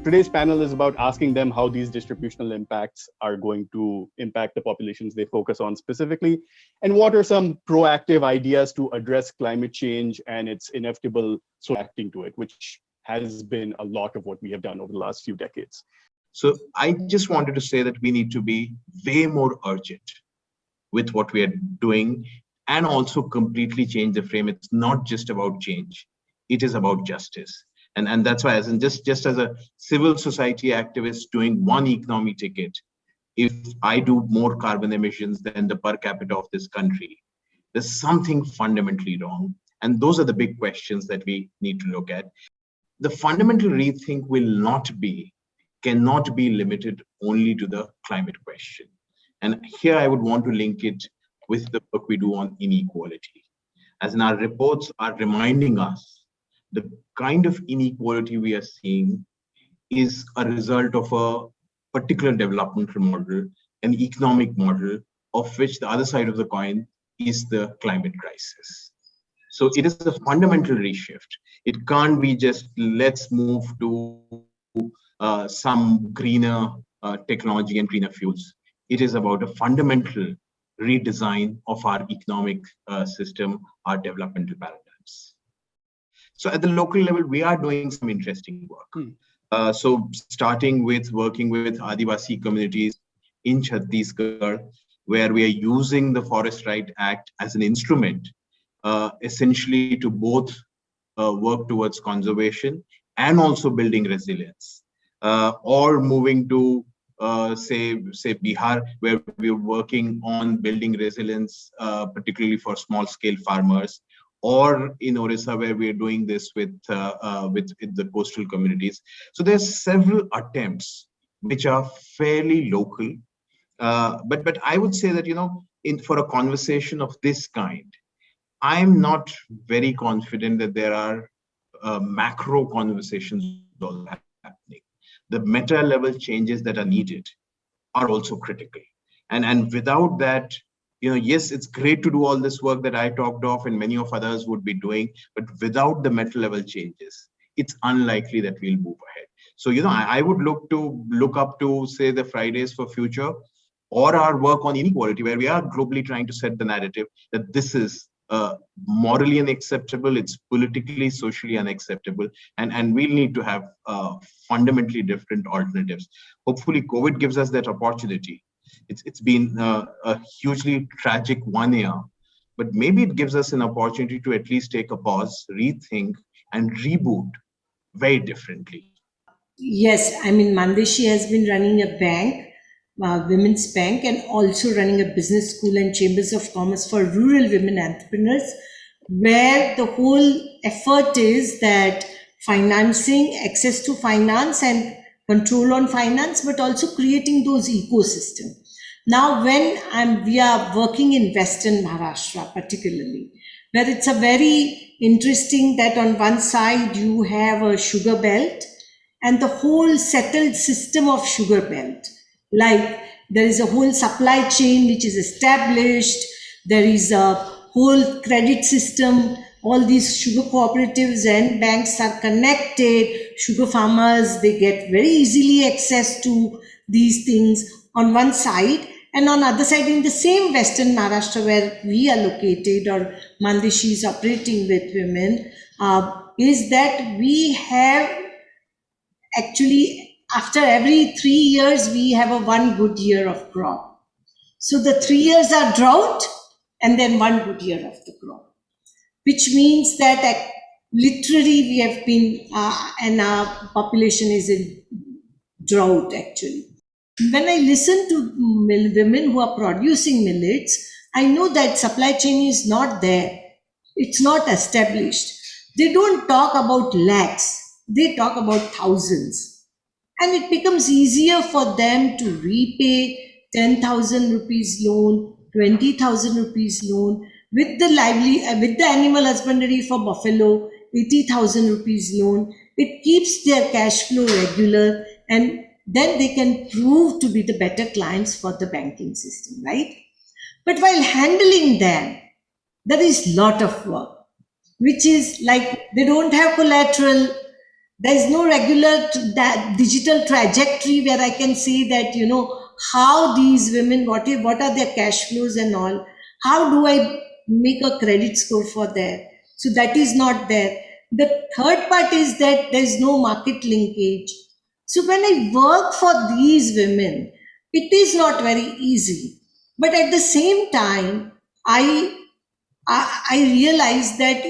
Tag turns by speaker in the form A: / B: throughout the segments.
A: today's panel is about asking them how these distributional impacts are going to impact the populations they focus on specifically, and what are some proactive ideas to address climate change and its inevitable reacting to it, which has been a lot of what we have done over the last few decades.
B: So I just wanted to say that we need to be way more urgent with what we are doing and also completely change the frame. It's not just about change, it is about justice. And that's why, just as a civil society activist doing one economy ticket, if I do more carbon emissions than the per capita of this country, there's something fundamentally wrong. And those are the big questions that we need to look at. The fundamental rethink cannot be limited only to the climate question. And here I would want to link it with the work we do on inequality. As in, our reports are reminding us the kind of inequality we are seeing is a result of a particular developmental model, an economic model, of which the other side of the coin is the climate crisis. So it is a fundamental reshift. It can't be just let's move to some greener technology and greener fuels. It is about a fundamental redesign of our economic system, our developmental paradigms. So at the local level, we are doing some interesting work. So starting with working with Adivasi communities in Chhattisgarh, where we are using the Forest Right Act as an instrument, essentially to both work towards conservation and also building resilience. Or moving to say Bihar, where we're working on building resilience, particularly for small scale farmers, or in Orissa, where we are doing this with the coastal communities. So there's several attempts which are fairly local, but I would say that, for a conversation of this kind, I'm not very confident that there are macro conversations all happening. The meta level changes that are needed are also critical, and without that, yes, it's great to do all this work that I talked of and many of others would be doing, but without the meta level changes, it's unlikely that we'll move ahead. So, I would look up to, say, the Fridays for Future or our work on inequality, where we are globally trying to set the narrative that this is morally unacceptable, it's politically, socially unacceptable, and we'll need to have fundamentally different alternatives. Hopefully, COVID gives us that opportunity. It's been a hugely tragic 1 year, but maybe it gives us an opportunity to at least take a pause, rethink, and reboot very differently.
C: Yes, I mean, Manndeshi has been running a bank, women's bank, and also running a business school and chambers of commerce for rural women entrepreneurs, where the whole effort is that financing, access to finance and control on finance, but also creating those ecosystems. Now, when we are working in Western Maharashtra, particularly, where it's a very interesting that on one side you have a sugar belt and the whole settled system of sugar belt. Like there is a whole supply chain which is established, there is a whole credit system, all these sugar cooperatives and banks are connected, sugar farmers, they get very easily access to these things on one side. And on the other side, in the same Western Maharashtra where we are located, or Manndeshi is operating with women, is that we have actually, after every 3 years, we have a one good year of crop. So the 3 years are drought and then one good year of the crop, which means that literally we have been, and our population is in drought actually. When I listen to women who are producing millets, I know that supply chain is not there. It's not established. They don't talk about lakhs. They talk about thousands. And it becomes easier for them to repay 10,000 rupees loan, 20,000 rupees loan, with the animal husbandry for buffalo, 80,000 rupees loan. It keeps their cash flow regular, and then they can prove to be the better clients for the banking system, right? But while handling them, there is a lot of work, which is like they don't have collateral, There is no regular that digital trajectory where I can say that, how these women, what are their cash flows and all. How do I make a credit score for that? So that is not there. The third part is that there is no market linkage. So when I work for these women, it is not very easy. But at the same time, I I realize that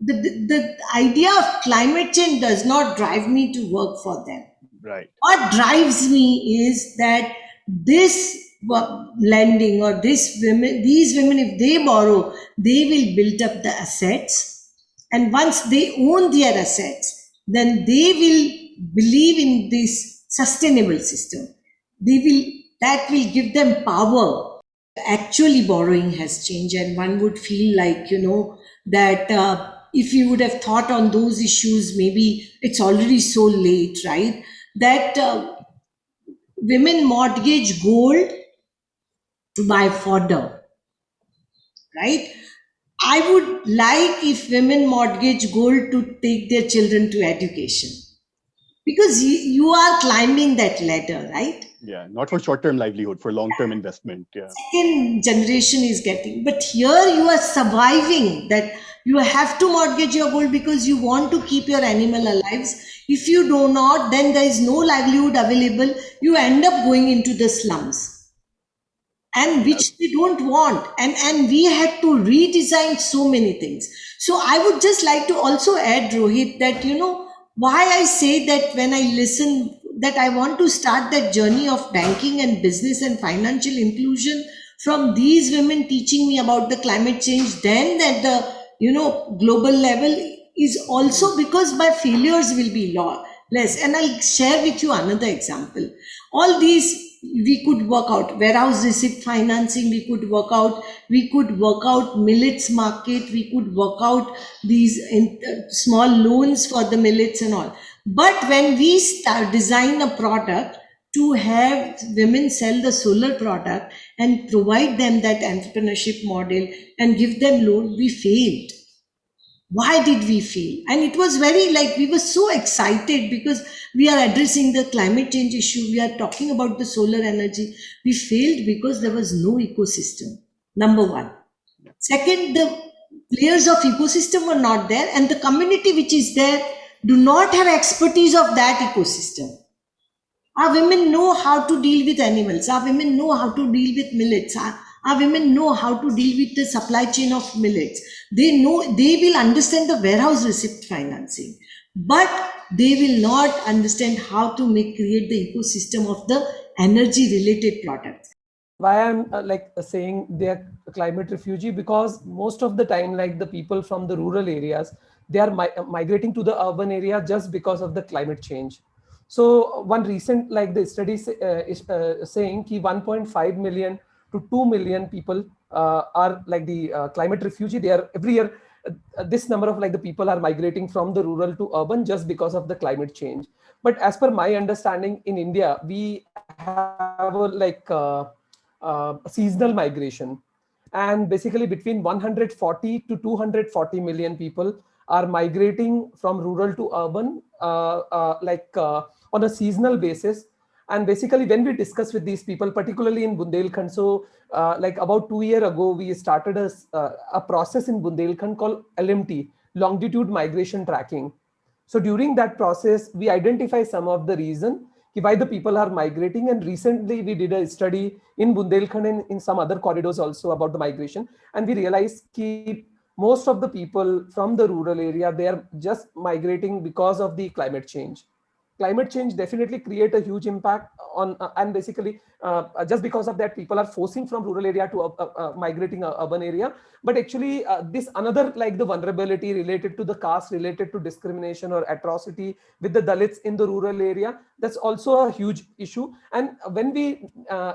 C: the idea of climate change does not drive me to work for them.
A: Right.
C: What drives me is that this lending or these women, if they borrow, they will build up the assets. And once they own their assets, then they will believe in this sustainable system. That will give them power. Actually borrowing has changed, and one would feel like, that if you would have thought on those issues, maybe it's already so late, right? That women mortgage gold to buy fodder, right? I would like if women mortgage gold to take their children to education, because you are climbing that ladder, right?
A: Yeah, not for short-term livelihood, for long-term investment. Yeah.
C: Second generation is getting, but here you are surviving that. You have to mortgage your gold because you want to keep your animal alive. If you do not, then there is no livelihood available. You end up going into the slums, and
A: Yeah.
C: which we don't want. And we had to redesign so many things. So I would just like to also add, Rohit, that why I say that when I listen, that I want to start that journey of banking and business and financial inclusion from these women teaching me about the climate change, then at the global level, is also because my failures will be less. And I'll share with you another example. All these we could work out warehouse receipt financing, we could work out millets market, we could work out these small loans for the millets and all. But when we start design a product to have women sell the solar product and provide them that entrepreneurship model and give them loan, we failed. Why did we fail? And it was very, like, we were so excited because we are addressing the climate change issue, we are talking about the solar energy. We failed because there was no ecosystem, number one. Second, the layers of ecosystem were not there, and the community which is there do not have expertise of that ecosystem. Our women know how to deal with animals. Our women know how to deal with millets. Our women know how to deal with the supply chain of millets. They know, they will understand the warehouse receipt financing, but they will not understand how to create the ecosystem of the energy related products.
D: Why I'm saying they're climate refugee, because most of the time, like the people from the rural areas, they are migrating to the urban area just because of the climate change. So one recent, like the study is saying ki 1.5 million to 2 million people are like the climate refugee. They are every year, this number of like the people are migrating from the rural to urban just because of the climate change. But as per my understanding, in India, we have a seasonal migration, and basically between 140 to 240 million people are migrating from rural to urban on a seasonal basis. And basically when we discuss with these people, particularly in Bundelkhand, so like about 2 years ago, we started a process in Bundelkhand called LMT, longitude migration tracking. So during that process, we identify some of the reason why the people are migrating. And recently we did a study in Bundelkhand and in some other corridors also about the migration. And we realized that most of the people from the rural area, they are just migrating because of the climate change. Climate change definitely create a huge impact on and basically just because of that, people are forcing from rural area to migrating urban area. But actually this another, like the vulnerability related to the caste, related to discrimination or atrocity with the Dalits in the rural area, that's also a huge issue. And when we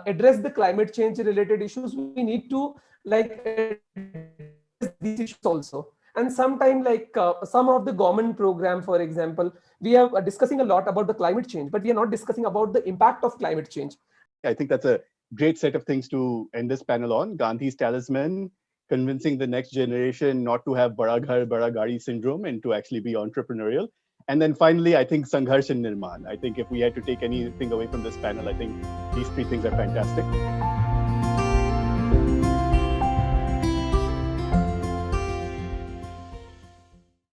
D: address the climate change related issues, we need to like address these issues also. And sometimes like some of the government program, for example, we are discussing a lot about the climate change, but we are not discussing about the impact of climate change.
A: I think that's a great set of things to end this panel on. Gandhi's talisman, convincing the next generation not to have bada ghar, bada gari syndrome and to actually be entrepreneurial. And then finally, I think Sangharsh and Nirman. I think if we had to take anything away from this panel, I think these three things are fantastic.